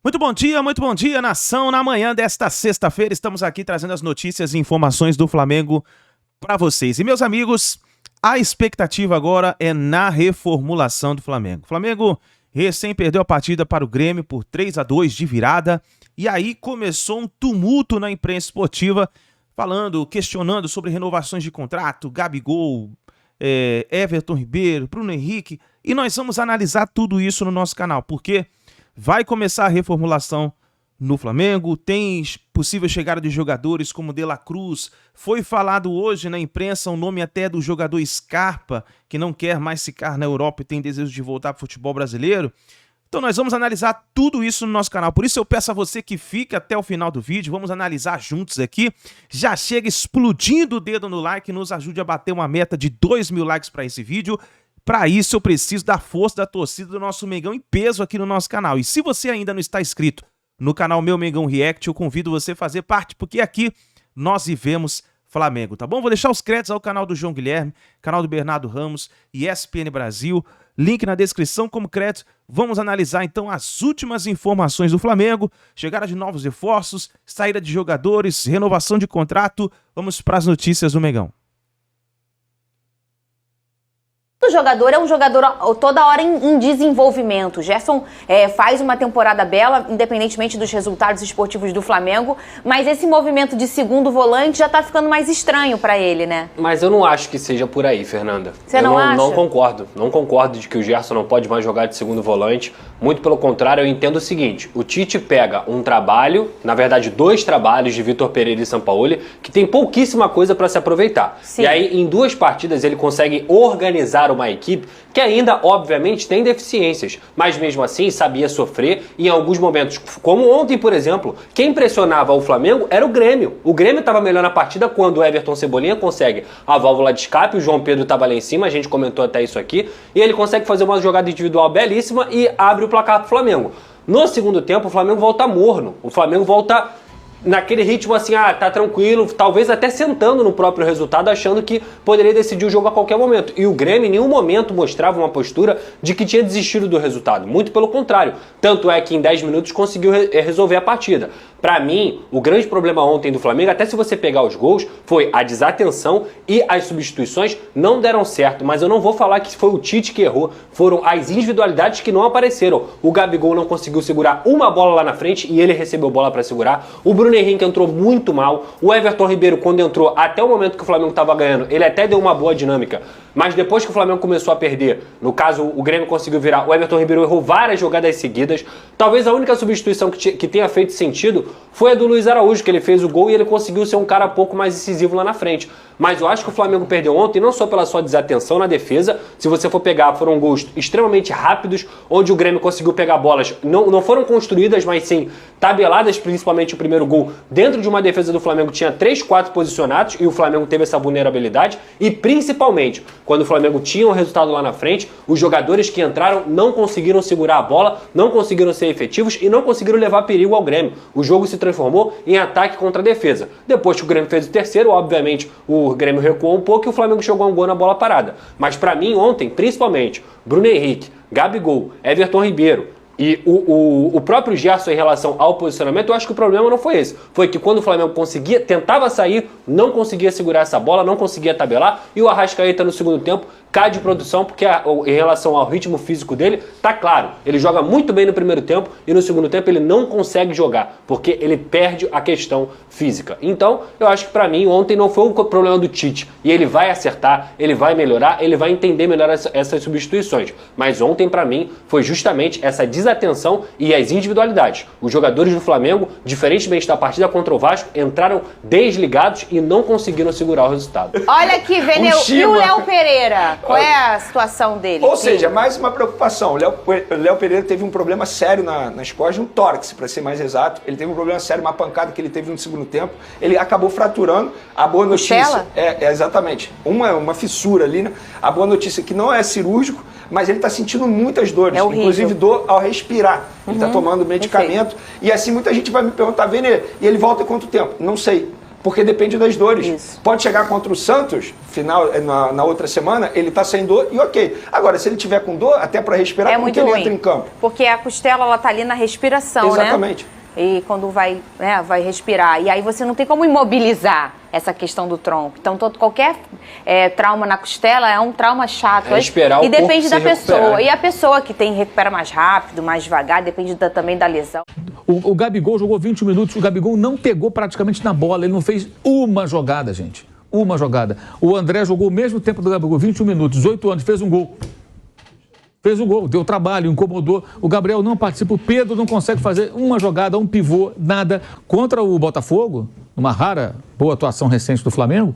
Muito bom dia, nação. Na manhã desta sexta-feira, estamos aqui trazendo as notícias e informações do Flamengo para vocês. E, meus amigos, a expectativa agora é na reformulação do Flamengo. O Flamengo recém perdeu a partida para o Grêmio por 3-2 de virada. E aí começou um tumulto na imprensa esportiva, questionando sobre renovações de contrato, Gabigol, Everton Ribeiro, Bruno Henrique. E nós vamos analisar tudo isso no nosso canal, porque vai começar a reformulação no Flamengo, tem possível chegada de jogadores como De La Cruz. Foi falado hoje na imprensa o nome até do jogador Scarpa, que não quer mais ficar na Europa e tem desejo de voltar para o futebol brasileiro. Então nós vamos analisar tudo isso no nosso canal. Por isso eu peço a você que fique até o final do vídeo. Vamos analisar juntos aqui. Já chega explodindo o dedo no like, nos ajude a bater uma meta de 2.000 likes para esse vídeo. Para isso eu preciso da força da torcida do nosso Mengão em peso aqui no nosso canal. E se você ainda não está inscrito no canal Meu Mengão React, eu convido você a fazer parte, porque aqui nós vivemos Flamengo, tá bom? Vou deixar os créditos ao canal do João Guilherme, canal do Bernardo Ramos e ESPN Brasil. Link na descrição como crédito. Vamos analisar então as últimas informações do Flamengo, chegada de novos reforços, saída de jogadores, renovação de contrato. Vamos para as notícias do Mengão. O jogador é um jogador toda hora em desenvolvimento. O Gerson faz uma temporada bela, independentemente dos resultados esportivos do Flamengo, mas esse movimento de segundo volante já tá ficando mais estranho pra ele, né? Mas eu não acho que seja por aí, Fernanda. Você não acha? Não concordo. Não concordo de que o Gerson não pode mais jogar de segundo volante. Muito pelo contrário, eu entendo o seguinte: o Tite pega um trabalho, na verdade 2 trabalhos de Vitor Pereira e Sampaoli, que tem pouquíssima coisa para se aproveitar. Sim. E aí, em 2 partidas, ele consegue organizar uma equipe que ainda, obviamente, tem deficiências, mas mesmo assim sabia sofrer em alguns momentos. Como ontem, por exemplo, quem pressionava o Flamengo era o Grêmio. O Grêmio estava melhor na partida quando o Everton Cebolinha consegue a válvula de escape, o João Pedro estava lá em cima, a gente comentou até isso aqui, e ele consegue fazer uma jogada individual belíssima e abre o placar para o Flamengo. No segundo tempo, o Flamengo volta morno, o Flamengo volta naquele ritmo assim, tá tranquilo, talvez até sentando no próprio resultado, achando que poderia decidir o jogo a qualquer momento. E o Grêmio em nenhum momento mostrava uma postura de que tinha desistido do resultado. Muito pelo contrário. Tanto é que em 10 minutos conseguiu resolver a partida. Pra mim, o grande problema ontem do Flamengo, até se você pegar os gols, foi a desatenção e as substituições não deram certo. Mas eu não vou falar que foi o Tite que errou, foram as individualidades que não apareceram. O Gabigol não conseguiu segurar uma bola lá na frente e ele recebeu bola pra segurar. O Bruno Henrique entrou muito mal. O Everton Ribeiro, quando entrou, até o momento que o Flamengo estava ganhando, ele até deu uma boa dinâmica. Mas depois que o Flamengo começou a perder, no caso o Grêmio conseguiu virar, o Everton Ribeiro errou várias jogadas seguidas. Talvez a única substituição que tenha feito sentido foi a do Luiz Araújo, que ele fez o gol e ele conseguiu ser um cara pouco mais decisivo lá na frente. Mas eu acho que o Flamengo perdeu ontem, não só pela sua desatenção na defesa. Se você for pegar, foram gols extremamente rápidos, onde o Grêmio conseguiu pegar bolas, não foram construídas, mas sim tabeladas, principalmente o primeiro gol. Dentro de uma defesa do Flamengo tinha 3, 4 posicionados e o Flamengo teve essa vulnerabilidade. E principalmente, quando o Flamengo tinha um resultado lá na frente, os jogadores que entraram não conseguiram segurar a bola, não conseguiram ser efetivos e não conseguiram levar perigo ao Grêmio. O jogo se transformou em ataque contra a defesa. Depois que o Grêmio fez o terceiro, obviamente o Grêmio recuou um pouco e o Flamengo jogou um gol na bola parada. Mas pra mim ontem, principalmente, Bruno Henrique, Gabigol, Everton Ribeiro e o próprio Gerson em relação ao posicionamento, eu acho que o problema não foi esse. Foi que quando o Flamengo tentava sair, não conseguia segurar essa bola, não conseguia tabelar, e o Arrascaeta no segundo tempo cai de produção, porque em relação ao ritmo físico dele, tá claro, ele joga muito bem no primeiro tempo e no segundo tempo ele não consegue jogar, porque ele perde a questão física. Então, eu acho que pra mim ontem não foi o problema do Tite, e ele vai acertar, ele vai melhorar, ele vai entender melhor essas substituições, mas ontem pra mim foi justamente essa desatenção e as individualidades. Os jogadores do Flamengo, diferentemente da partida contra o Vasco, entraram desligados e não conseguiram segurar o resultado. Olha aqui, Veneu, e o Léo Pereira? Qual é a situação dele? Ou seja, mais uma preocupação. O Léo Pereira teve um problema sério nas costas, um tórax, para ser mais exato. Ele teve um problema sério, uma pancada que ele teve no segundo tempo. Ele acabou fraturando. A boa notícia... exatamente. Uma fissura ali, né? A boa notícia é que não é cirúrgico, mas ele está sentindo muitas dores, inclusive dor ao respirar. Ele está tomando medicamento. E assim muita gente vai me perguntar, Vene, e ele volta em quanto tempo? Não sei. porque depende das dores. Isso. Pode chegar contra o Santos, final, na outra semana, ele tá sem dor e ok. Agora, se ele tiver com dor, até para respirar, como que ele entra em campo? Porque a costela, ela tá ali na respiração, Exatamente. né? E quando vai respirar. E aí você não tem como imobilizar essa questão do tronco. Então, qualquer trauma na costela é um trauma chato. Respirar e o depende corpo da se pessoa. recuperar. E a pessoa que recupera mais rápido, mais devagar, depende também da lesão. O Gabigol jogou 20 minutos, o Gabigol não pegou praticamente na bola, ele não fez uma jogada, gente. Uma jogada. O André jogou o mesmo tempo do Gabigol, 21 minutos, 18 anos, fez um gol. Fez um gol, deu trabalho, incomodou. O Gabriel não participa, o Pedro não consegue fazer uma jogada, um pivô, nada. Contra o Botafogo, numa rara boa atuação recente do Flamengo,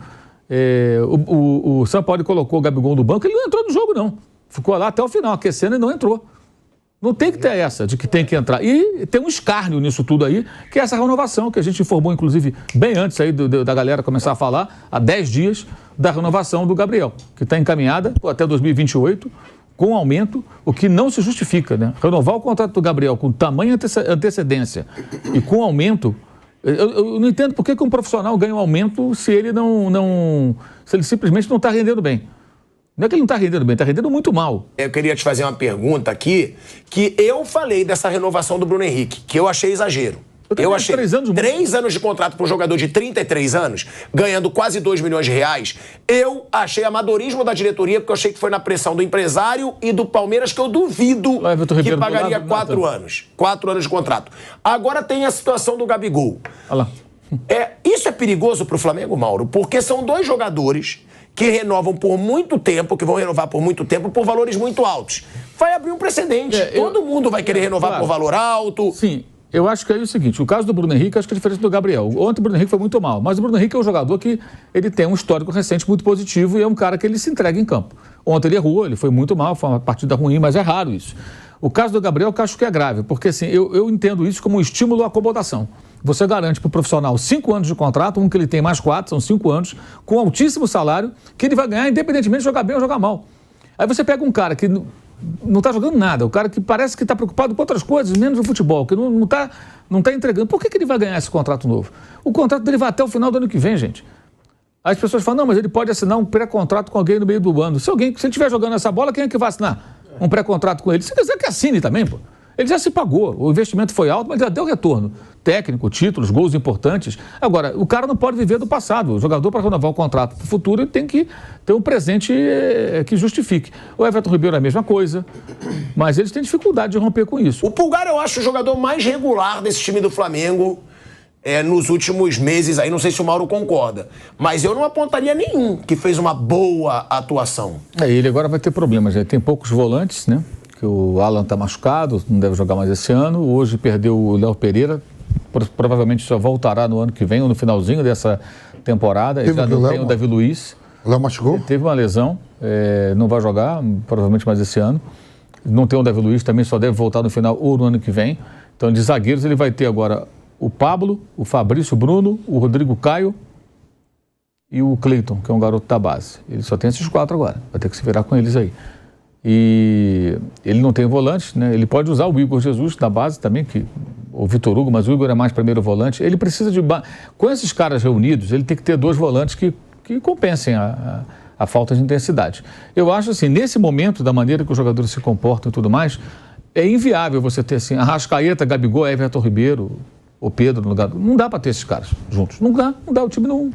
o São Paulo colocou o Gabigol no banco, ele não entrou no jogo, não. Ficou lá até o final, aquecendo e não entrou. Não tem que ter essa de que tem que entrar. E tem um escárnio nisso tudo aí, que é essa renovação, que a gente informou, inclusive, bem antes aí da galera começar a falar, há 10 dias, da renovação do Gabriel, que está encaminhada até 2028, com aumento, o que não se justifica, né? Renovar o contrato do Gabriel com tamanha antecedência e com aumento, eu não entendo por que um profissional ganha um aumento se ele se ele simplesmente não está rendendo bem. Não é que ele não está rendendo bem, está rendendo muito mal. Eu queria te fazer uma pergunta aqui, que eu falei dessa renovação do Bruno Henrique, que eu achei exagero. Eu achei 3 anos de contrato para um jogador de 33 anos, ganhando quase 2 milhões de reais. Eu achei amadorismo da diretoria, porque eu achei que foi na pressão do empresário e do Palmeiras, que eu duvido que pagaria 4 anos. 4 anos de contrato. Agora tem a situação do Gabigol. Olha lá. Isso é perigoso para o Flamengo, Mauro, porque são 2 jogadores que renovam por muito tempo, que vão renovar por muito tempo, por valores muito altos. Vai abrir um precedente. Todo mundo vai querer renovar por valor alto. Sim. Eu acho que é o seguinte, o caso do Bruno Henrique, acho que é diferente do Gabriel. Ontem o Bruno Henrique foi muito mal, mas o Bruno Henrique é um jogador que ele tem um histórico recente muito positivo e é um cara que ele se entrega em campo. Ontem ele errou, ele foi muito mal, foi uma partida ruim, mas é raro isso. O caso do Gabriel, que eu acho que é grave, porque assim, eu entendo isso como um estímulo à acomodação. Você garante para o profissional 5 anos de contrato, um que ele tem mais 4, são 5 anos, com altíssimo salário, que ele vai ganhar independentemente de jogar bem ou jogar mal. Aí você pega um cara que não está jogando nada, o cara que parece que está preocupado com outras coisas, menos o futebol, que não tá entregando. Por que ele vai ganhar esse contrato novo? O contrato dele vai até o final do ano que vem, gente. As pessoas falam, não, mas ele pode assinar um pré-contrato com alguém no meio do ano. Se ele estiver jogando essa bola, quem é que vai assinar um pré-contrato com ele? Se quiser que assine também, pô. Ele já se pagou, o investimento foi alto, mas já deu retorno. Técnico, títulos, gols importantes. Agora, o cara não pode viver do passado. O jogador, para renovar o contrato para o futuro, ele tem que ter um presente que justifique. O Everton Ribeiro é a mesma coisa, mas eles têm dificuldade de romper com isso. O Pulgar, eu acho o jogador mais regular desse time do Flamengo nos últimos meses. Aí não sei se o Mauro concorda, mas eu não apontaria nenhum que fez uma boa atuação. Ele agora vai ter problemas, né? Tem poucos volantes, né? Que o Alan está machucado, não deve jogar mais esse ano. Hoje perdeu o Léo Pereira, provavelmente só voltará no ano que vem ou no finalzinho dessa temporada. Ele já não tem o Davi Luiz. O Léo machucou? Ele teve uma lesão, não vai jogar, provavelmente mais esse ano. Não tem o Davi Luiz, também só deve voltar no final ou no ano que vem. Então, de zagueiros, ele vai ter agora o Pablo, o Fabrício Bruno, o Rodrigo Caio e o Cleiton, que é um garoto da base. Ele só tem esses 4 agora, vai ter que se virar com eles aí. E ele não tem volante, né? Ele pode usar o Igor Jesus da base também, o Vitor Hugo, mas o Igor é mais primeiro volante. Ele precisa de... Com esses caras reunidos, ele tem que ter 2 volantes que compensem a falta de intensidade. Eu acho assim, nesse momento, da maneira que os jogadores se comportam e tudo mais, é inviável você ter assim, Arrascaeta, Gabigol, Everton Ribeiro, o Pedro no lugar... Não dá para ter esses caras juntos. Não dá, o time não...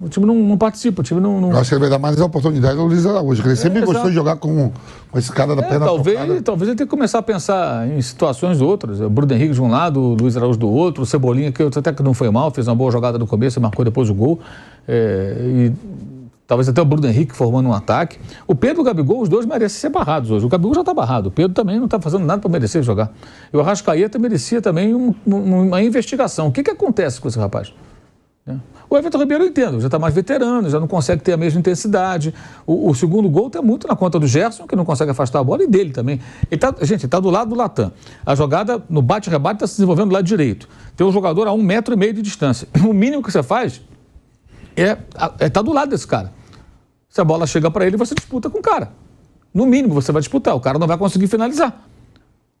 O time não participa, o time não... Eu acho que ele vai dar mais a oportunidade ao Luiz Araújo, que ele sempre gostou de jogar com esse cara da perna talvez ele tenha que começar a pensar em situações outras. O Bruno Henrique de um lado, o Luiz Araújo do outro, o Cebolinha, que até que não foi mal, fez uma boa jogada no começo e marcou depois o gol. E talvez até o Bruno Henrique formando um ataque. O Pedro e o Gabigol, os dois merecem ser barrados hoje. O Gabigol já está barrado, o Pedro também não está fazendo nada para merecer jogar. E o Arrascaeta merecia também uma investigação. O que acontece com esse rapaz? O Everton Ribeiro eu entendo, já está mais veterano, já não consegue ter a mesma intensidade. O segundo gol está muito na conta do Gerson, que não consegue afastar a bola, e dele também. Ele está do lado do Latam. A jogada no bate-rebate está se desenvolvendo do lado direito. Tem um jogador a 1,5 metro de distância. O mínimo que você faz é estar do lado desse cara. Se a bola chega para ele, você disputa com o cara. No mínimo você vai disputar, o cara não vai conseguir finalizar.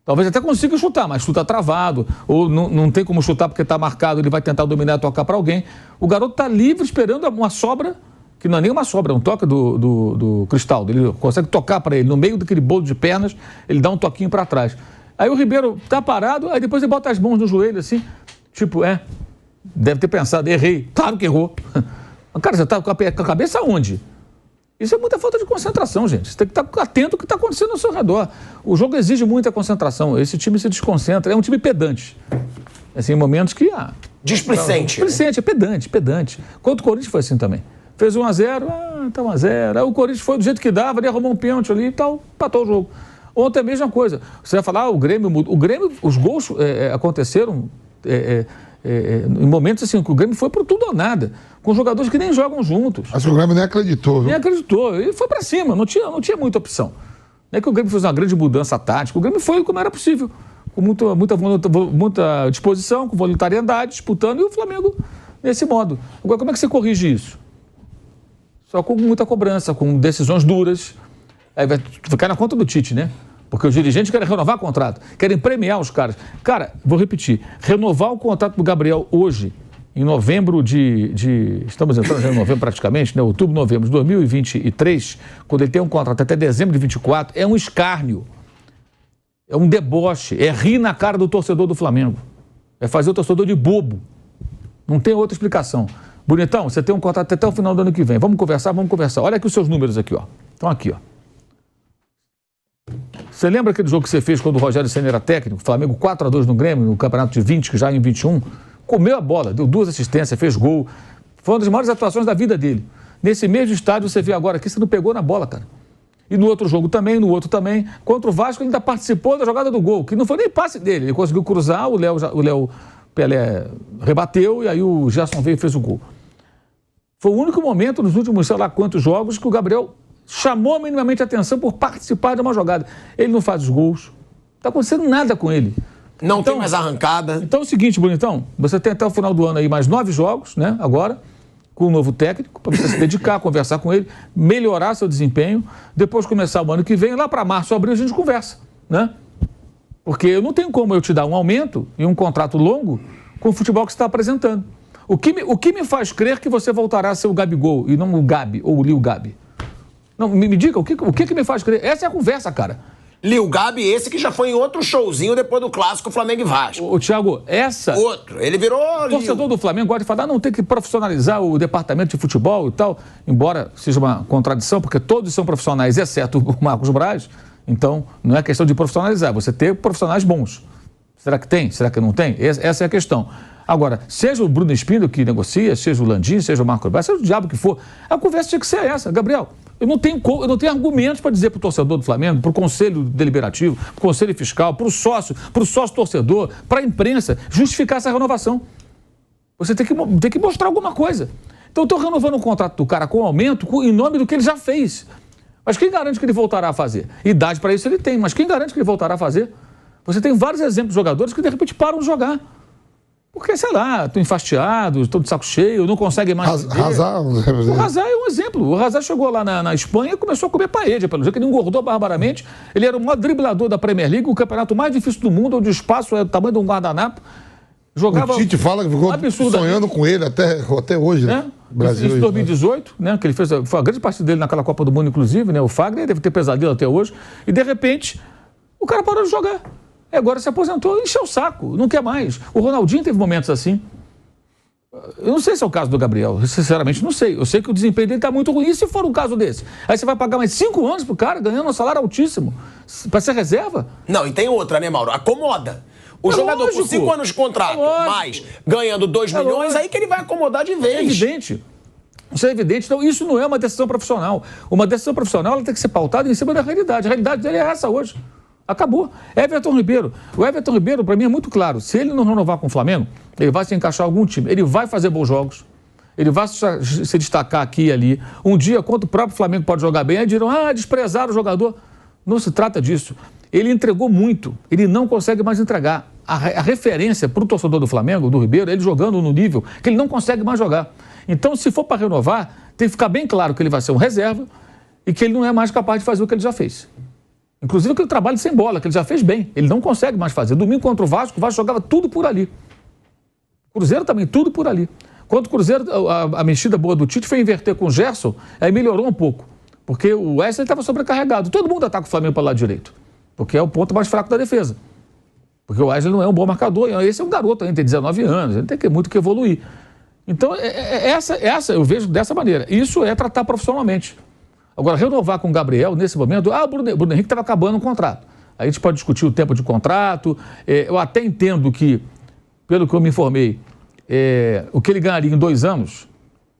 Talvez até consiga chutar, mas chuta travado, ou não tem como chutar porque está marcado, ele vai tentar dominar e tocar para alguém. O garoto está livre esperando uma sobra, que não é nem uma sobra, é um toque do Cristaldo. Ele consegue tocar para ele, no meio daquele bolo de pernas, ele dá um toquinho para trás. Aí o Ribeiro está parado, aí depois ele bota as mãos no joelho assim, tipo, deve ter pensado, errei. Claro que errou. Cara, você está com a cabeça onde? Isso é muita falta de concentração, gente. Você tem que estar atento ao que está acontecendo ao seu redor. O jogo exige muita concentração. Esse time se desconcentra. É um time pedante. Assim, em momentos que... Displicente. Displicente, é pedante. Contra o Corinthians foi assim também. Fez 1-0, tá 1-0. Aí o Corinthians foi do jeito que dava, ele arrumou um pênalti ali e tal, empatou o jogo. Ontem é a mesma coisa. Você vai falar, o Grêmio mudou. O Grêmio, os gols aconteceram... em momentos assim, que o Grêmio foi por tudo ou nada, com jogadores que nem jogam juntos. Mas o Grêmio nem acreditou, viu? Nem acreditou, e foi pra cima, não tinha muita opção. Não é que o Grêmio fez uma grande mudança tática, o Grêmio foi como era possível, com muita disposição, com voluntariedade, disputando, e o Flamengo nesse modo. Agora, como é que você corrige isso? Só com muita cobrança, com decisões duras. Aí vai ficar na conta do Tite, né? Porque os dirigentes querem renovar o contrato, querem premiar os caras. Cara, vou repetir, renovar o contrato do Gabriel hoje, em novembro estamos entrando já em novembro praticamente, né? Outubro, novembro de 2023, quando ele tem um contrato até dezembro de 24, é um escárnio, é um deboche, é rir na cara do torcedor do Flamengo, é fazer o torcedor de bobo. Não tem outra explicação. Bonitão, você tem um contrato até o final do ano que vem, vamos conversar. Olha aqui os seus números aqui, ó. Estão aqui, ó. Você lembra aquele jogo que você fez quando o Rogério Ceni era técnico? Flamengo 4-2 no Grêmio, no campeonato de 20, que já em 21. Comeu a bola, deu 2 assistências, fez gol. Foi uma das maiores atuações da vida dele. Nesse mesmo estádio, você vê agora aqui, você não pegou na bola, cara. E no outro jogo também, no outro também. Contra o Vasco, ele ainda participou da jogada do gol, que não foi nem passe dele. Ele conseguiu cruzar, o Léo Pelé rebateu e aí o Gerson veio e fez o gol. Foi o único momento nos últimos, sei lá quantos jogos, que o Gabriel chamou minimamente a atenção por participar de uma jogada. Ele não faz os gols. Não está acontecendo nada com ele. Não tem mais arrancada. Então é o seguinte, Bonitão, você tem até o final do ano aí mais 9 jogos, né, agora, com um novo técnico, para você se dedicar, conversar com ele, melhorar seu desempenho, depois começar o ano que vem, lá para março, abril, a gente conversa, né? Porque eu não tenho como eu te dar um aumento e um contrato longo com o futebol que você está apresentando. O que me faz crer que você voltará a ser o Gabigol e não o Gabi ou o Lil Gabi? Não, me diga, o que me faz crer? Essa é a conversa, cara. Lil Gabi, esse que já foi em outro showzinho depois do clássico Flamengo e Vasco. Ô, Thiago, Outro, ele virou... O torcedor do Flamengo gosta de falar, não, tem que profissionalizar o departamento de futebol e tal, embora seja uma contradição, porque todos são profissionais, exceto o Marcos Braz, então não é questão de profissionalizar, você ter profissionais bons. Será que tem? Será que não tem? Essa é a questão. Agora, seja o Bruno Espíndola que negocia, seja o Landim, seja o Marcos Braz, seja o diabo que for, a conversa tinha que ser essa. Gabriel, eu não tenho argumentos para dizer para o torcedor do Flamengo, para o Conselho Deliberativo, para o Conselho Fiscal, para o sócio torcedor, para a imprensa, justificar essa renovação. Você tem que mostrar alguma coisa. Então, eu estou renovando o contrato do cara com aumento em nome do que ele já fez. Mas quem garante que ele voltará a fazer? Idade para isso ele tem, mas quem garante que ele voltará a fazer? Você tem vários exemplos de jogadores que de repente param de jogar. Porque, sei lá, estão enfastiados, estão de saco cheio, não conseguem mais... O Hazard é um exemplo. O Hazard chegou lá na Espanha e começou a comer paella, pelo jeito que ele engordou barbaramente. Ele era o maior driblador da Premier League, o campeonato mais difícil do mundo, onde o espaço é do tamanho de um guardanapo. Jogava... O Tite fala que ficou sonhando com ele até hoje, né? Brasil, isso em 2018, né? Que ele fez, foi a grande parte dele naquela Copa do Mundo, inclusive, né? O Fagner deve ter pesadelo até hoje. E, de repente, o cara parou de jogar. Agora se aposentou e encheu o saco, não quer mais. O Ronaldinho teve momentos assim. Eu não sei se é o caso do Gabriel, sinceramente não sei. Eu sei que o desempenho dele está muito ruim. E se for um caso desse? Aí você vai pagar mais 5 anos pro cara, ganhando um salário altíssimo, para ser reserva? Não, e tem outra, né, Mauro? Acomoda. O jogador lógico. com 5 anos de contrato, mais ganhando 2 milhões, lógico. aí que ele vai acomodar de vez. É evidente. Isso é evidente. Então, isso não é uma decisão profissional. Uma decisão profissional ela tem que ser pautada em cima da realidade. A realidade dele é essa hoje. Acabou. Everton Ribeiro. O Everton Ribeiro, para mim, é muito claro. Se ele não renovar com o Flamengo, ele vai se encaixar em algum time. Ele vai fazer bons jogos. Ele vai se destacar aqui e ali. Um dia, quando o próprio Flamengo pode jogar bem, aí dirão, desprezaram o jogador. Não se trata disso. Ele entregou muito. Ele não consegue mais entregar. A referência para o torcedor do Flamengo, do Ribeiro, é ele jogando no nível que ele não consegue mais jogar. Então, se for para renovar, tem que ficar bem claro que ele vai ser um reserva e que ele não é mais capaz de fazer o que ele já fez. Inclusive aquele trabalho sem bola, que ele já fez bem. Ele não consegue mais fazer. Domingo contra o Vasco jogava tudo por ali. Cruzeiro também, tudo por ali. Quando o Cruzeiro, a mexida boa do Tite foi inverter com o Gerson, aí melhorou um pouco. Porque o Wesley estava sobrecarregado. Todo mundo ataca o Flamengo para o lado direito. Porque é o ponto mais fraco da defesa. Porque o Wesley não é um bom marcador. Esse é um garoto ainda, tem 19 anos. Ele tem muito que evoluir. Então, essa eu vejo dessa maneira. Isso é tratar profissionalmente. Agora, renovar com o Gabriel, nesse momento... o Bruno Henrique estava acabando o contrato. Aí a gente pode discutir o tempo de contrato. Eu até entendo que, pelo que eu me informei, o que ele ganharia em 2 anos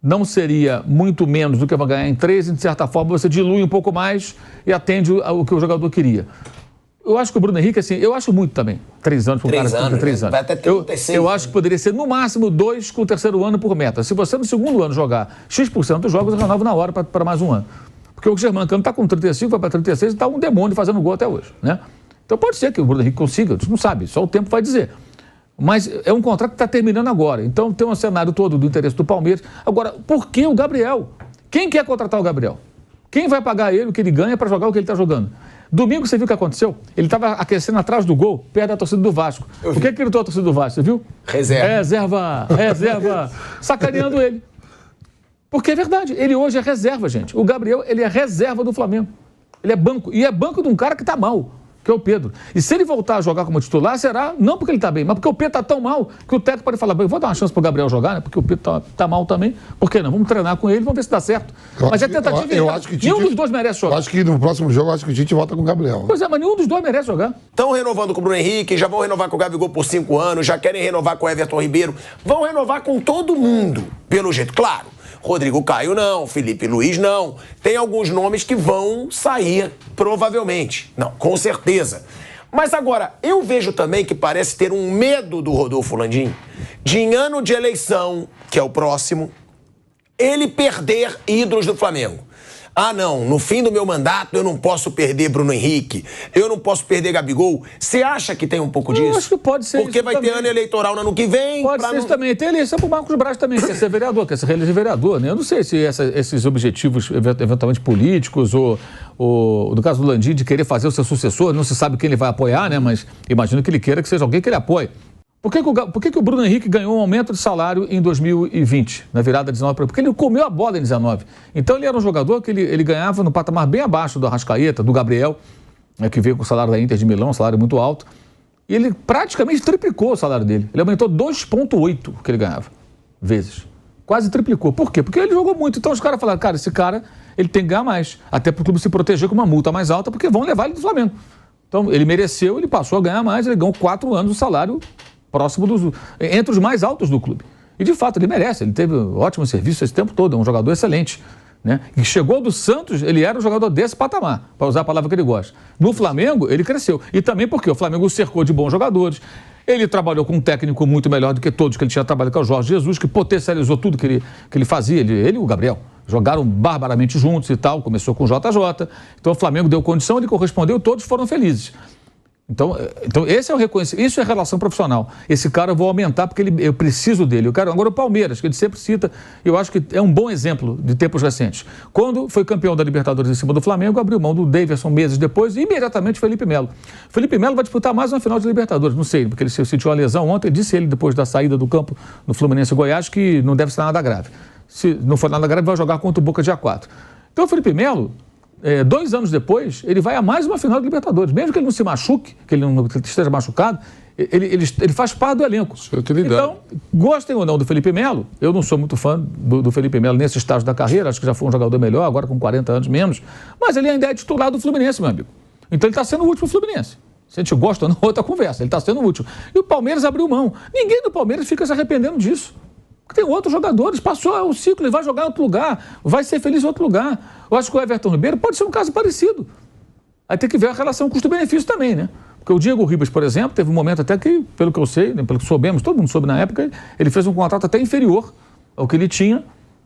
não seria muito menos do que vai ganhar em 3. E, de certa forma, você dilui um pouco mais e atende o que o jogador queria. Eu acho que o Bruno Henrique, assim, eu acho muito também. 3 anos para um cara de 33 anos. Vai até 36. Eu acho que poderia ser, no máximo, 2 com o 3º ano por meta. Se você, no 2º ano, jogar X% dos jogos, eu renovo na hora para mais um ano. Porque o Germancano está com 35, vai para 36 e está um demônio fazendo gol até hoje, né? Então pode ser que o Bruno Henrique consiga, a gente não sabe, só o tempo vai dizer. Mas é um contrato que está terminando agora. Então tem um cenário todo do interesse do Palmeiras. Agora, por que o Gabriel? Quem quer contratar o Gabriel? Quem vai pagar ele o que ele ganha para jogar o que ele está jogando? Domingo, você viu o que aconteceu? Ele estava aquecendo atrás do gol, perto da torcida do Vasco. Por que ele gritou a torcida do Vasco, você viu? Reserva. Sacaneando ele. Porque é verdade, ele hoje é reserva, gente. O Gabriel, ele é reserva do Flamengo. Ele é banco. E é banco de um cara que está mal, que é o Pedro. E se ele voltar a jogar como titular, será não porque ele está bem, mas porque o Pedro está tão mal que o técnico pode falar, eu vou dar uma chance para o Gabriel jogar, né? Porque o Pedro está mal também. Por que não? Vamos treinar com ele, vamos ver se dá certo. Mas é tentativa. Nenhum dos dois merece jogar. Eu acho que no próximo jogo, o Tite volta com o Gabriel. Pois é, mas nenhum dos dois merece jogar. Estão renovando com o Bruno Henrique, já vão renovar com o Gabigol por 5 anos, já querem renovar com o Everton Ribeiro. Vão renovar com todo mundo, pelo jeito. Claro, Rodrigo Caio não, Felipe Luiz não. Tem alguns nomes que vão sair, provavelmente. Não, com certeza. Mas agora, eu vejo também que parece ter um medo do Rodolfo Landim de, em ano de eleição, que é o próximo, ele perder ídolos do Flamengo. Ah, não, no fim do meu mandato eu não posso perder Bruno Henrique, eu não posso perder Gabigol. Você acha que tem um pouco disso? Eu acho que pode ser. Porque vai ter ano eleitoral no ano que vem. Pode ser isso também. Tem eleição pro Marcos Braz também, quer ser vereador, quer ser reeleger vereador, né? Eu não sei se esses objetivos eventualmente políticos ou no caso do Landim, de querer fazer o seu sucessor, não se sabe quem ele vai apoiar, né? Mas imagino que ele queira que seja alguém que ele apoie. Por que o Bruno Henrique ganhou um aumento de salário em 2020, na virada de 19? Porque ele comeu a bola em 19. Então ele era um jogador que ele ganhava no patamar bem abaixo do Arrascaeta, do Gabriel, que veio com o salário da Inter de Milão, um salário muito alto. E ele praticamente triplicou o salário dele. Ele aumentou 2,8 o que ele ganhava, vezes. Quase triplicou. Por quê? Porque ele jogou muito. Então os caras falaram, cara, esse cara ele tem que ganhar mais. Até para o clube se proteger com uma multa mais alta, porque vão levar ele do Flamengo. Então ele mereceu, ele passou a ganhar mais, ele ganhou 4 anos o salário próximo entre os mais altos do clube. E, de fato, ele merece. Ele teve ótimo serviço esse tempo todo. É um jogador excelente, né? E chegou do Santos, ele era um jogador desse patamar, para usar a palavra que ele gosta. No Flamengo, ele cresceu. E também porque o Flamengo o cercou de bons jogadores. Ele trabalhou com um técnico muito melhor do que todos que ele tinha trabalhado, que é o Jorge Jesus, que potencializou tudo que ele fazia. Ele e o Gabriel jogaram barbaramente juntos e tal. Começou com o JJ. Então, o Flamengo deu condição, ele correspondeu, todos foram felizes. Então esse é o reconhecimento, isso é relação profissional. Esse cara eu vou aumentar porque eu preciso dele. Agora o Palmeiras, que ele sempre cita, eu acho que é um bom exemplo de tempos recentes. Quando foi campeão da Libertadores em cima do Flamengo, abriu mão do Daverson meses depois e imediatamente Felipe Melo. Felipe Melo vai disputar mais uma final de Libertadores, não sei, porque ele sentiu uma lesão ontem, disse ele depois da saída do campo no Fluminense Goiás que não deve ser nada grave. Se não for nada grave, vai jogar contra o Boca dia 4. Então o Felipe Melo, 2 anos depois, ele vai a mais uma final de Libertadores. Mesmo que ele não se machuque, que ele não esteja machucado, ele faz parte do elenco. Então, gostem ou não do Felipe Melo, eu não sou muito fã do Felipe Melo nesse estágio da carreira, acho que já foi um jogador melhor, agora com 40 anos menos, mas ele ainda é titular do Fluminense, meu amigo. Então ele está sendo útil para o Fluminense. Se a gente gosta ou não, outra conversa, ele está sendo útil. E o Palmeiras abriu mão. Ninguém do Palmeiras fica se arrependendo disso. Tem outros jogadores, passou o ciclo, ele vai jogar em outro lugar, vai ser feliz em outro lugar. Eu acho que o Everton Ribeiro pode ser um caso parecido. Aí tem que ver a relação custo-benefício também, né? Porque o Diego Ribas, por exemplo, teve um momento até que, pelo que eu sei, né, pelo que soubemos, todo mundo soube na época, ele fez um contrato até inferior ao que ele tinha,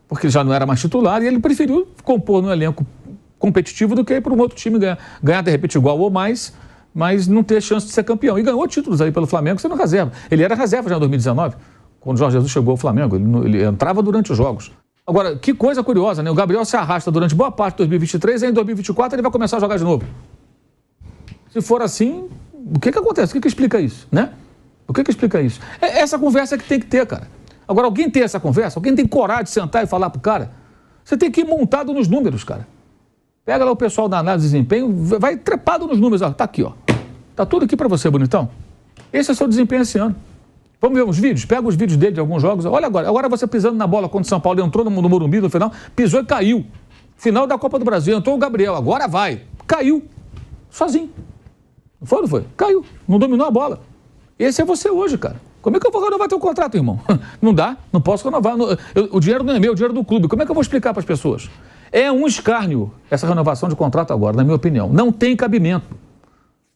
porque ele já não era mais titular, e ele preferiu compor no elenco competitivo do que ir para um outro time ganhar de repente igual ou mais, mas não ter chance de ser campeão. E ganhou títulos aí pelo Flamengo sendo reserva. Ele era reserva já em 2019. Quando o Jorge Jesus chegou ao Flamengo, ele entrava durante os jogos. Agora, que coisa curiosa, né? O Gabriel se arrasta durante boa parte de 2023 e em 2024 ele vai começar a jogar de novo. Se for assim, o que acontece? O que explica isso, né? O que explica isso? É essa conversa que tem que ter, cara. Agora, alguém tem essa conversa? Alguém tem coragem de sentar e falar pro cara? Você tem que ir montado nos números, cara. Pega lá o pessoal da análise de desempenho, vai trepado nos números. Ó, tá aqui, ó. Tá tudo aqui pra você, bonitão. Esse é o seu desempenho esse ano. Vamos ver os vídeos? Pega os vídeos dele de alguns jogos. Olha agora. Agora você pisando na bola quando o São Paulo entrou no Morumbi no final, pisou e caiu. Final da Copa do Brasil, entrou o Gabriel. Agora vai. Caiu. Sozinho. Não foi? Caiu. Não dominou a bola. Esse é você hoje, cara. Como é que eu vou renovar teu contrato, irmão? Não dá, não posso renovar. O dinheiro não é meu, o dinheiro é do clube. Como é que eu vou explicar para as pessoas? É um escárnio essa renovação de contrato agora, na minha opinião. Não tem cabimento.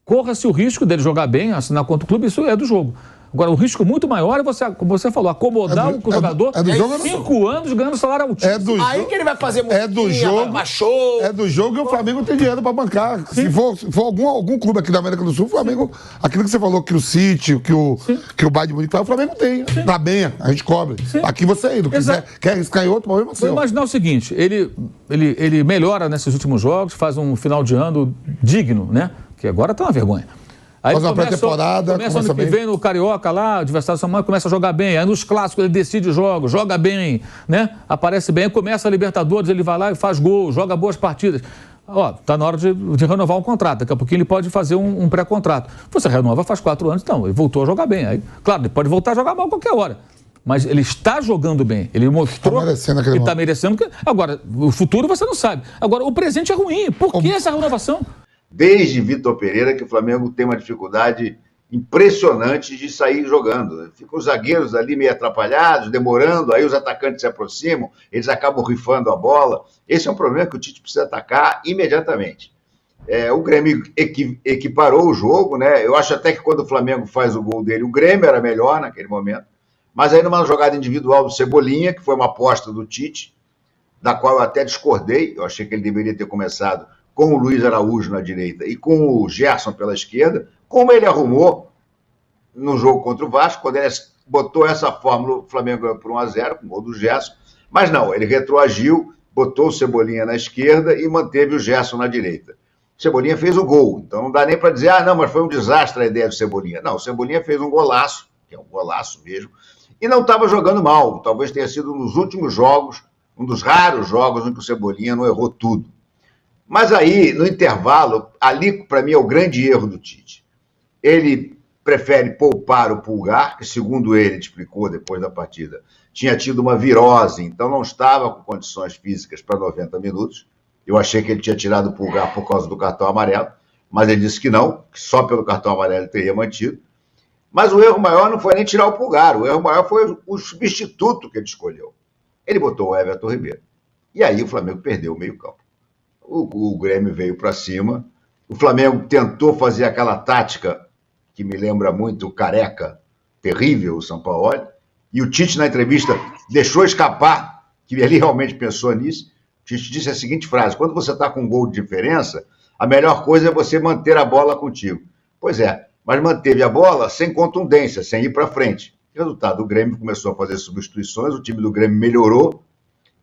Corra-se o risco dele jogar bem, assinar contra o clube, isso é do jogo. Agora, o risco muito maior é você, como você falou, acomodar o jogador 5 anos ganhando salário altíssimo. Aí que ele vai fazer muito show. É do jogo e o Flamengo tem dinheiro pra bancar. Se for algum clube aqui da América do Sul, o Flamengo, aquilo que você falou, que o City, que o Bayern de Munique, o Flamengo tem. Na Benha, a gente cobre. Aqui você aí, não quiser, quer arriscar em outro, problema seu. Vou imaginar o seguinte, ele melhora nesses últimos jogos, faz um final de ano digno, né? Que agora tá uma vergonha. Aí faz uma pré-temporada. Começa ano que vem no Carioca lá, o adversário do São Paulo começa a jogar bem. Aí nos clássicos ele decide jogos, joga bem, né? Aparece bem. Aí começa a Libertadores, ele vai lá e faz gol, joga boas partidas. Ó, tá na hora de renovar um contrato. Daqui a pouquinho ele pode fazer um pré-contrato. Você renova faz 4 anos, então, ele voltou a jogar bem. Aí, claro, ele pode voltar a jogar mal a qualquer hora. Mas ele está jogando bem. Ele mostrou que está merecendo. Agora, o futuro você não sabe. Agora, o presente é ruim. Por que essa renovação? Desde Vitor Pereira que o Flamengo tem uma dificuldade impressionante de sair jogando. Ficam os zagueiros ali meio atrapalhados, demorando, aí os atacantes se aproximam, eles acabam rifando a bola. Esse é um problema que o Tite precisa atacar imediatamente. O Grêmio equiparou o jogo, né? Eu acho até que quando o Flamengo faz o gol dele, o Grêmio era melhor naquele momento, mas aí numa jogada individual do Cebolinha, que foi uma aposta do Tite, da qual eu até discordei, eu achei que ele deveria ter começado com o Luiz Araújo na direita e com o Gerson pela esquerda, como ele arrumou no jogo contra o Vasco, quando ele botou essa fórmula, o Flamengo ganhou por 1-0, com o gol do Gerson, mas não, ele retroagiu, botou o Cebolinha na esquerda e manteve o Gerson na direita. O Cebolinha fez o gol, então não dá nem para dizer, não, mas foi um desastre a ideia do Cebolinha. Não, o Cebolinha fez um golaço, que é um golaço mesmo, e não estava jogando mal, talvez tenha sido um dos últimos jogos, um dos raros jogos em que o Cebolinha não errou tudo. Mas aí, no intervalo, ali para mim é o grande erro do Tite. Ele prefere poupar o Pulgar, que segundo ele explicou depois da partida, tinha tido uma virose, então não estava com condições físicas para 90 minutos. Eu achei que ele tinha tirado o Pulgar por causa do cartão amarelo, mas ele disse que não, que só pelo cartão amarelo ele teria mantido. Mas o erro maior não foi nem tirar o Pulgar, o erro maior foi o substituto que ele escolheu. Ele botou o Everton Ribeiro. E aí o Flamengo perdeu o meio-campo. O Grêmio veio para cima, o Flamengo tentou fazer aquela tática que me lembra muito o Careca, terrível, o Sampaoli, e o Tite na entrevista deixou escapar que ele realmente pensou nisso. O Tite disse a seguinte frase: quando você está com um gol de diferença, a melhor coisa é você manter a bola contigo. Pois é, mas manteve a bola sem contundência, sem ir para frente. Resultado, o Grêmio começou a fazer substituições, o time do Grêmio melhorou,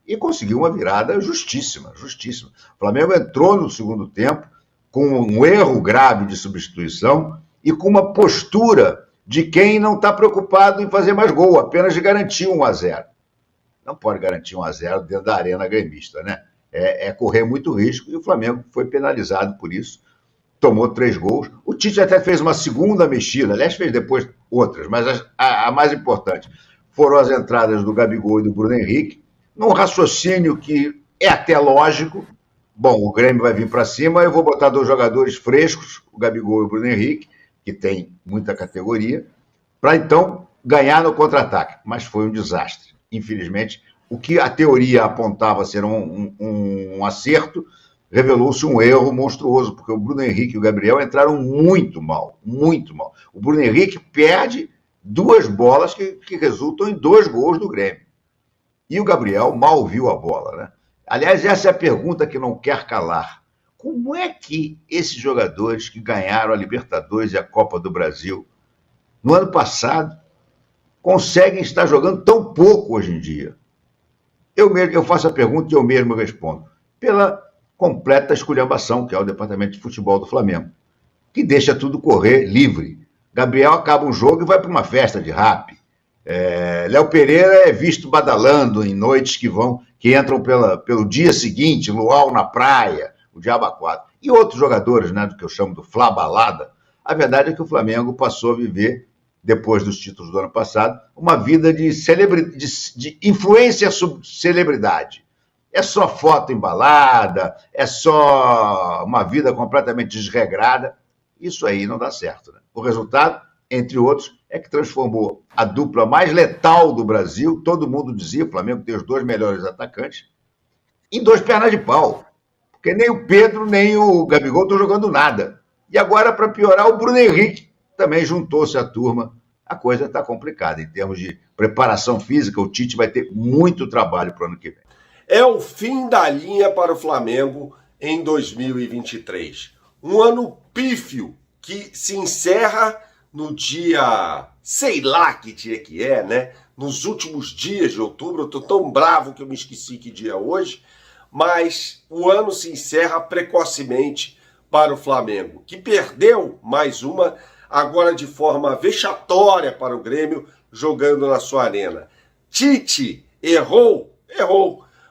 e conseguiu uma virada justíssima, justíssima. O Flamengo entrou no segundo tempo com um erro grave de substituição e com uma postura de quem não está preocupado em fazer mais gol, apenas de garantir 1-0. Não pode garantir 1-0 dentro da arena gremista, né? É correr muito risco, e o Flamengo foi penalizado por isso. Tomou 3 gols. O Tite até fez uma segunda mexida, aliás, fez depois outras, mas a mais importante foram as entradas do Gabigol e do Bruno Henrique, num raciocínio que é até lógico. Bom, o Grêmio vai vir para cima, eu vou botar 2 jogadores frescos, o Gabigol e o Bruno Henrique, que tem muita categoria, para então ganhar no contra-ataque. Mas foi um desastre. Infelizmente, o que a teoria apontava ser um acerto, revelou-se um erro monstruoso, porque o Bruno Henrique e o Gabriel entraram muito mal, muito mal. O Bruno Henrique perde 2 bolas que resultam em 2 gols do Grêmio. E o Gabriel mal viu a bola, né? Aliás, essa é a pergunta que não quer calar. Como é que esses jogadores que ganharam a Libertadores e a Copa do Brasil no ano passado conseguem estar jogando tão pouco hoje em dia? Eu faço a pergunta e eu mesmo respondo. Pela completa esculhambação, que é o departamento de futebol do Flamengo. que deixa tudo correr livre. Gabriel acaba um jogo e vai para uma festa de rap. Léo Pereira é visto badalando em noites que entram pelo dia seguinte, luau na praia, o Diabo 4. E outros jogadores, né, do que eu chamo do Flá Balada. A verdade é que o Flamengo passou a viver, depois dos títulos do ano passado, uma vida de influência sobre celebridade. É só foto embalada, é só uma vida completamente desregrada. Isso aí não dá certo, né? O resultado, entre outros, é que transformou a dupla mais letal do Brasil, todo mundo dizia, o Flamengo tem os 2 melhores atacantes, em 2 pernas de pau. Porque nem o Pedro, nem o Gabigol estão jogando nada. E agora, para piorar, o Bruno Henrique também juntou-se à turma. A coisa está complicada. Em termos de preparação física, o Tite vai ter muito trabalho para o ano que vem. É o fim da linha para o Flamengo em 2023. Um ano pífio que se encerra no dia, sei lá que dia que é, né? Nos últimos dias de outubro. Eu tô tão bravo que eu me esqueci que dia é hoje. Mas o ano se encerra precocemente para o Flamengo, que perdeu mais uma, agora de forma vexatória para o Grêmio, jogando na sua arena. Tite errou,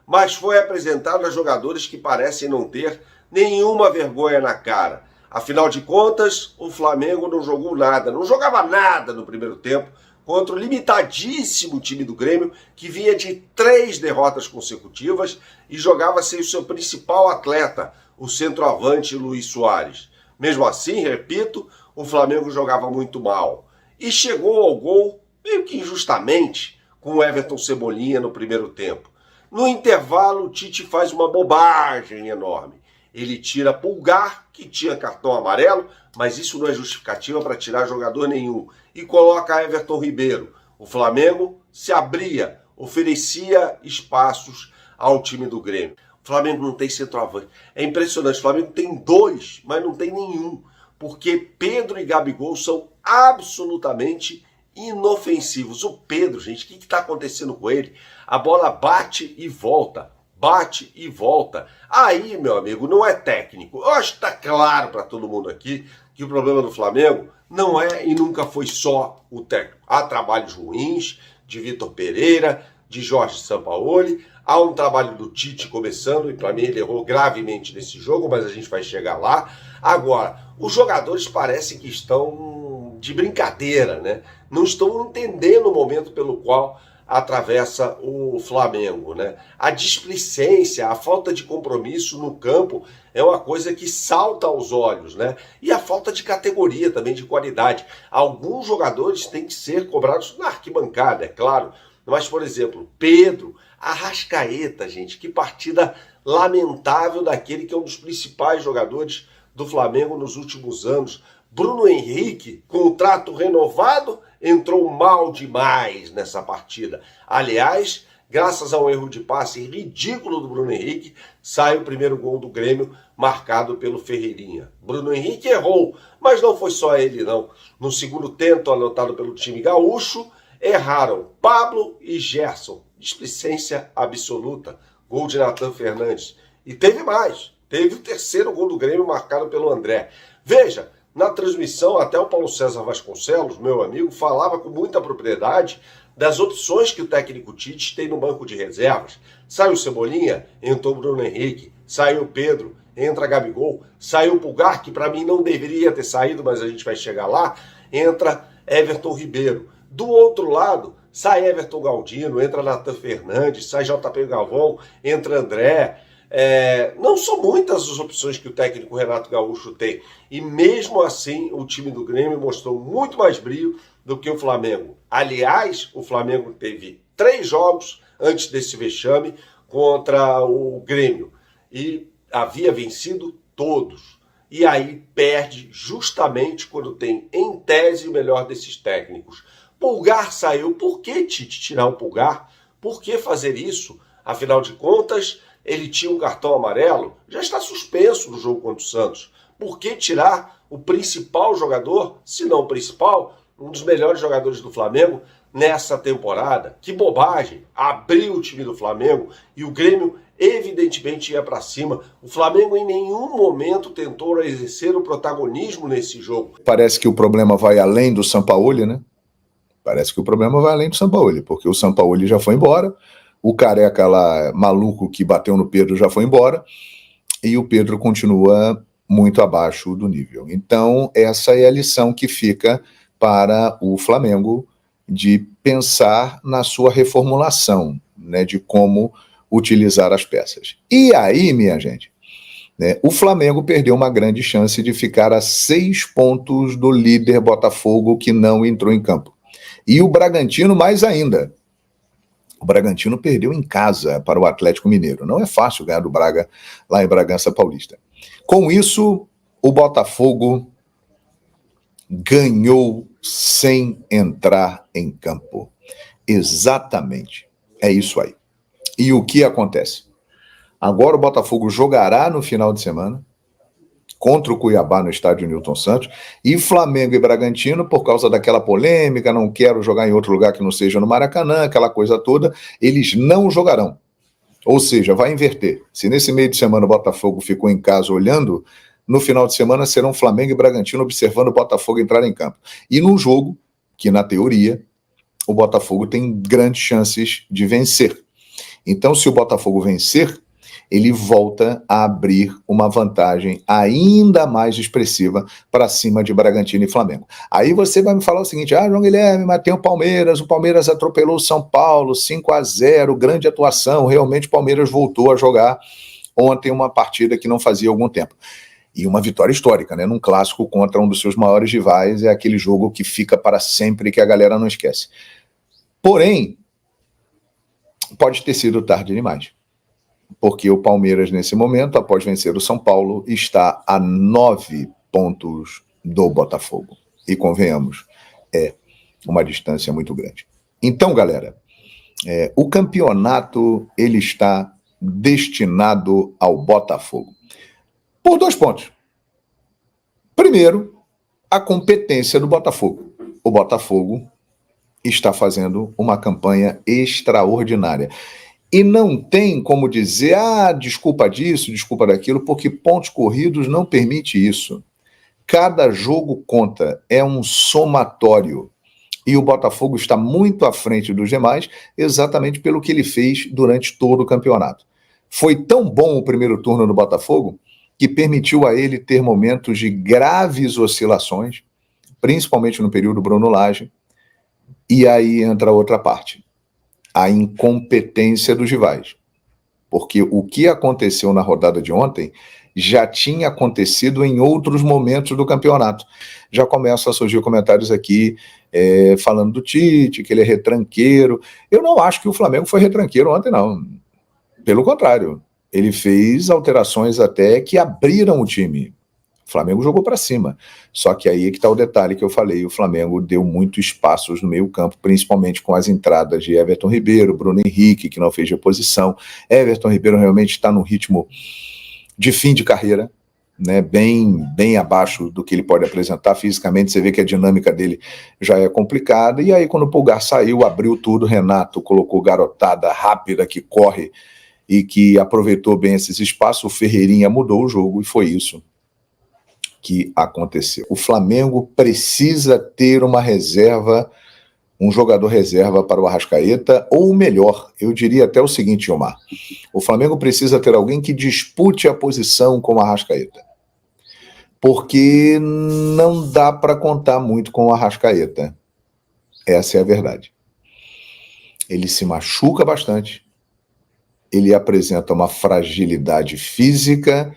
mas foi apresentado a jogadores que parecem não ter nenhuma vergonha na cara. Afinal de contas, o Flamengo não jogou nada, não jogava nada no primeiro tempo contra o limitadíssimo time do Grêmio, que vinha de 3 derrotas consecutivas e jogava sem o seu principal atleta, o centroavante Luís Soares. Mesmo assim, repito, o Flamengo jogava muito mal. E chegou ao gol, meio que injustamente, com o Everton Cebolinha no primeiro tempo. No intervalo, o Tite faz uma bobagem enorme. Ele tira Pulgar, que tinha cartão amarelo, mas isso não é justificativa para tirar jogador nenhum, e coloca Everton Ribeiro. O Flamengo se abria, oferecia espaços ao time do Grêmio. O Flamengo não tem centroavante. É impressionante, o Flamengo tem 2, mas não tem nenhum, porque Pedro e Gabigol são absolutamente inofensivos. O Pedro, gente, o que está acontecendo com ele? A bola bate e volta. Bate e volta. Aí, meu amigo, não é técnico. Eu acho que está claro para todo mundo aqui que o problema do Flamengo não é e nunca foi só o técnico. Há trabalhos ruins de Vitor Pereira, de Jorge Sampaoli, há um trabalho do Tite começando, e para mim ele errou gravemente nesse jogo, mas a gente vai chegar lá. Agora, os jogadores parecem que estão de brincadeira, né? Não estão entendendo o momento pelo qual atravessa o Flamengo, né? A displicência, a falta de compromisso no campo é uma coisa que salta aos olhos, né? E a falta de categoria também, de qualidade. Alguns jogadores têm que ser cobrados na arquibancada, é claro. Mas, por exemplo, Pedro, Arrascaeta, gente, que partida lamentável daquele que é um dos principais jogadores do Flamengo nos últimos anos. Bruno Henrique, contrato renovado, entrou mal demais nessa partida. Aliás, graças a um erro de passe ridículo do Bruno Henrique, sai o primeiro gol do Grêmio, marcado pelo Ferreirinha. Bruno Henrique errou, mas não foi só ele, não. No segundo tento anotado pelo time gaúcho, erraram Pablo e Gerson. Displicência absoluta. Gol de Nathan Fernandes. E teve mais. Teve o terceiro gol do Grêmio, marcado pelo André. Veja, na transmissão, até o Paulo César Vasconcelos, meu amigo, falava com muita propriedade das opções que o técnico Tite tem no banco de reservas. Sai o Cebolinha, entrou o Bruno Henrique. Saiu o Pedro, entra Gabigol. Saiu o Pulgar, que para mim não deveria ter saído, mas a gente vai chegar lá. Entra Everton Ribeiro. Do outro lado, sai Everton Galdino, entra Nathan Fernandes, sai JP Galvão, entra André. Não são muitas as opções que o técnico Renato Gaúcho tem. E mesmo assim, o time do Grêmio mostrou muito mais brilho do que o Flamengo. Aliás, o Flamengo teve 3 jogos antes desse vexame contra o Grêmio. E havia vencido todos. E aí perde justamente quando tem, em tese, o melhor desses técnicos. Pulgar saiu. Por que, Tite, tirar o Pulgar? Por que fazer isso? Afinal de contas, ele tinha um cartão amarelo, já está suspenso no jogo contra o Santos. Por que tirar o principal jogador, se não o principal, um dos melhores jogadores do Flamengo nessa temporada. Que bobagem! Abriu o time do Flamengo e o Grêmio evidentemente ia para cima. O Flamengo em nenhum momento tentou exercer o protagonismo nesse jogo. Parece que o problema vai além do Sampaoli, né? Parece que o problema vai além do Sampaoli, porque o Sampaoli já foi embora, o Careca lá, maluco que bateu no Pedro, já foi embora, e o Pedro continua muito abaixo do nível. Então, essa é a lição que fica para o Flamengo de pensar na sua reformulação, né, de como utilizar as peças. E aí, minha gente, né, o Flamengo perdeu uma grande chance de ficar a 6 pontos do líder Botafogo, que não entrou em campo. E o Bragantino mais ainda. O Bragantino perdeu em casa para o Atlético Mineiro. Não é fácil ganhar do Braga lá em Bragança Paulista. Com isso, o Botafogo ganhou sem entrar em campo. Exatamente. É isso aí. E o que acontece? Agora o Botafogo jogará no final de semana contra o Cuiabá no estádio Newton Santos, e Flamengo e Bragantino, por causa daquela polêmica, não quero jogar em outro lugar que não seja no Maracanã, aquela coisa toda, eles não jogarão. Ou seja, vai inverter. Se nesse meio de semana o Botafogo ficou em casa olhando, no final de semana serão Flamengo e Bragantino observando o Botafogo entrar em campo. E num jogo que, na teoria, o Botafogo tem grandes chances de vencer. Então, se o Botafogo vencer, ele volta a abrir uma vantagem ainda mais expressiva para cima de Bragantino e Flamengo. Aí você vai me falar o seguinte: João Guilherme, mas tem o Palmeiras atropelou o São Paulo, 5-0, grande atuação, realmente o Palmeiras voltou a jogar ontem uma partida que não fazia algum tempo. E uma vitória histórica, né? Num clássico contra um dos seus maiores rivais, é aquele jogo que fica para sempre, que a galera não esquece. Porém, pode ter sido tarde demais. Porque o Palmeiras, nesse momento, após vencer o São Paulo, está a 9 pontos do Botafogo. E, convenhamos, é uma distância muito grande. Então, galera, o campeonato ele está destinado ao Botafogo. Por 2 pontos. Primeiro, a competência do Botafogo. O Botafogo está fazendo uma campanha extraordinária. E não tem como dizer, desculpa disso, desculpa daquilo, porque pontos corridos não permite isso. Cada jogo conta, é um somatório. E o Botafogo está muito à frente dos demais, exatamente pelo que ele fez durante todo o campeonato. Foi tão bom o primeiro turno do Botafogo, que permitiu a ele ter momentos de graves oscilações, principalmente no período Bruno Lage, e aí entra outra parte. A incompetência dos rivais. Porque o que aconteceu na rodada de ontem já tinha acontecido em outros momentos do campeonato. Já começam a surgir comentários aqui falando do Tite, que ele é retranqueiro. Eu não acho que o Flamengo foi retranqueiro ontem, não. Pelo contrário, ele fez alterações até que abriram o time. O Flamengo jogou para cima. Só que aí é que está o detalhe que eu falei. O Flamengo deu muitos espaços no meio campo, principalmente com as entradas de Everton Ribeiro, Bruno Henrique, que não fez reposição. Everton Ribeiro realmente está num ritmo de fim de carreira, né? Bem abaixo do que ele pode apresentar fisicamente. Você vê que a dinâmica dele já é complicada. E aí, quando o Pulgar saiu, abriu tudo. Renato colocou garotada rápida que corre e que aproveitou bem esses espaços. O Ferreirinha mudou o jogo e foi isso que aconteceu. O Flamengo precisa ter uma reserva, um jogador reserva para o Arrascaeta, ou melhor, eu diria até o seguinte, Omar, o Flamengo precisa ter alguém que dispute a posição com o Arrascaeta, porque não dá para contar muito com o Arrascaeta, essa é a verdade. Ele se machuca bastante, ele apresenta uma fragilidade física.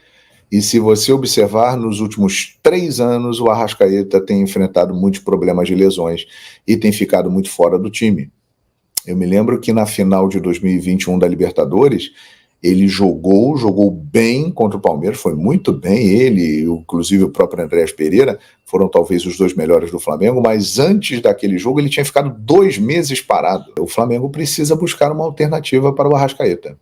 E se você observar, nos últimos 3 anos, o Arrascaeta tem enfrentado muitos problemas de lesões e tem ficado muito fora do time. Eu me lembro que na final de 2021 da Libertadores, ele jogou bem contra o Palmeiras, foi muito bem, ele, inclusive o próprio Andréas Pereira, foram talvez os 2 melhores do Flamengo, mas antes daquele jogo ele tinha ficado 2 meses parado. O Flamengo precisa buscar uma alternativa para o Arrascaeta.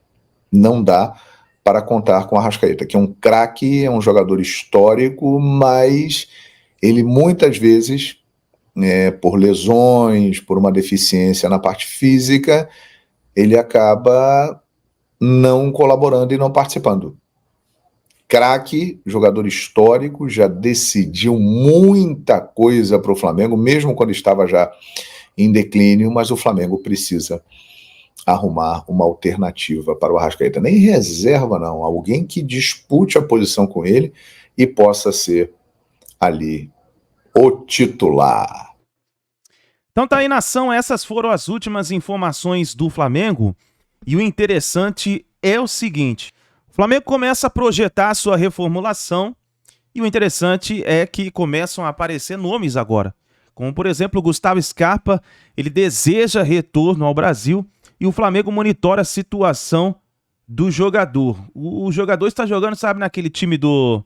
Não dá para contar com o Arrascaeta, que é um craque, é um jogador histórico, mas ele muitas vezes por lesões, por uma deficiência na parte física, ele acaba não colaborando e não participando. Craque, jogador histórico, já decidiu muita coisa para o Flamengo, mesmo quando estava já em declínio, mas o Flamengo precisa arrumar uma alternativa para o Arrascaeta. Nem reserva, não. Alguém que dispute a posição com ele e possa ser ali o titular. Então tá aí, nação, essas foram as últimas informações do Flamengo. E o interessante é o seguinte: o Flamengo começa a projetar a sua reformulação e o interessante é que começam a aparecer nomes agora. Como, por exemplo, o Gustavo Scarpa, ele deseja retorno ao Brasil e o Flamengo monitora a situação do jogador. O jogador está jogando, sabe, naquele time do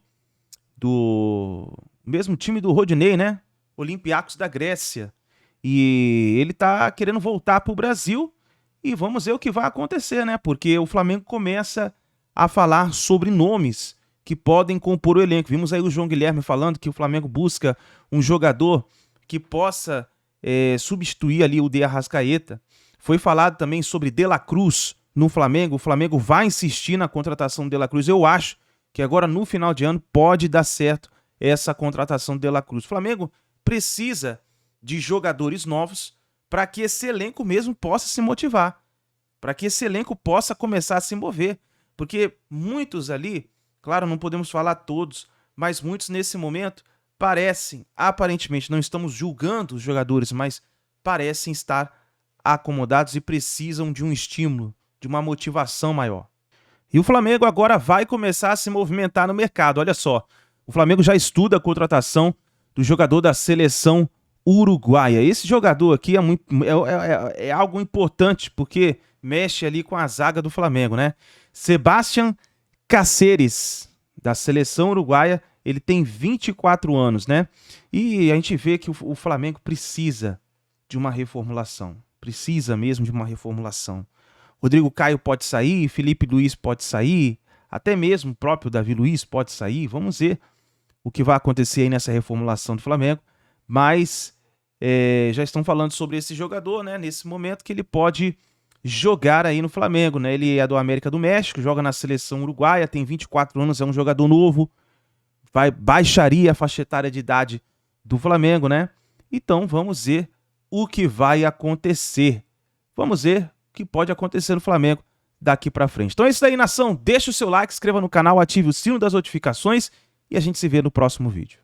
mesmo time do Rodinei, né? Olympiacos da Grécia. E ele tá querendo voltar pro Brasil e vamos ver o que vai acontecer, né? Porque o Flamengo começa a falar sobre nomes que podem compor o elenco. Vimos aí o João Guilherme falando que o Flamengo busca um jogador que possa substituir ali o De Arrascaeta. Foi falado também sobre De La Cruz no Flamengo. O Flamengo vai insistir na contratação do De La Cruz. Eu acho que agora no final de ano pode dar certo essa contratação do De La Cruz. O Flamengo precisa de jogadores novos para que esse elenco mesmo possa se motivar, para que esse elenco possa começar a se mover. Porque muitos ali, claro, não podemos falar todos, mas muitos nesse momento parecem, aparentemente, não estamos julgando os jogadores, mas parecem estar acomodados e precisam de um estímulo, de uma motivação maior. E o Flamengo agora vai começar a se movimentar no mercado. Olha só, o Flamengo já estuda a contratação do jogador da seleção uruguaia. Esse jogador aqui é algo importante, porque mexe ali com a zaga do Flamengo, né? Sebastián Cáceres, da seleção uruguaia, ele tem 24 anos, né? E a gente vê que o Flamengo precisa de uma reformulação. Precisa mesmo de uma reformulação. Rodrigo Caio pode sair, Felipe Luiz pode sair, até mesmo o próprio Davi Luiz pode sair. Vamos ver o que vai acontecer aí nessa reformulação do Flamengo. Mas já estão falando sobre esse jogador, né? Nesse momento que ele pode jogar aí no Flamengo, né? Ele é do América do México, joga na seleção uruguaia, tem 24 anos, é um jogador novo, baixaria a faixa etária de idade do Flamengo, né? Então vamos ver o que vai acontecer. Vamos ver o que pode acontecer no Flamengo daqui pra frente. Então é isso aí, nação. Deixa o seu like, inscreva no canal, ative o sino das notificações e a gente se vê no próximo vídeo.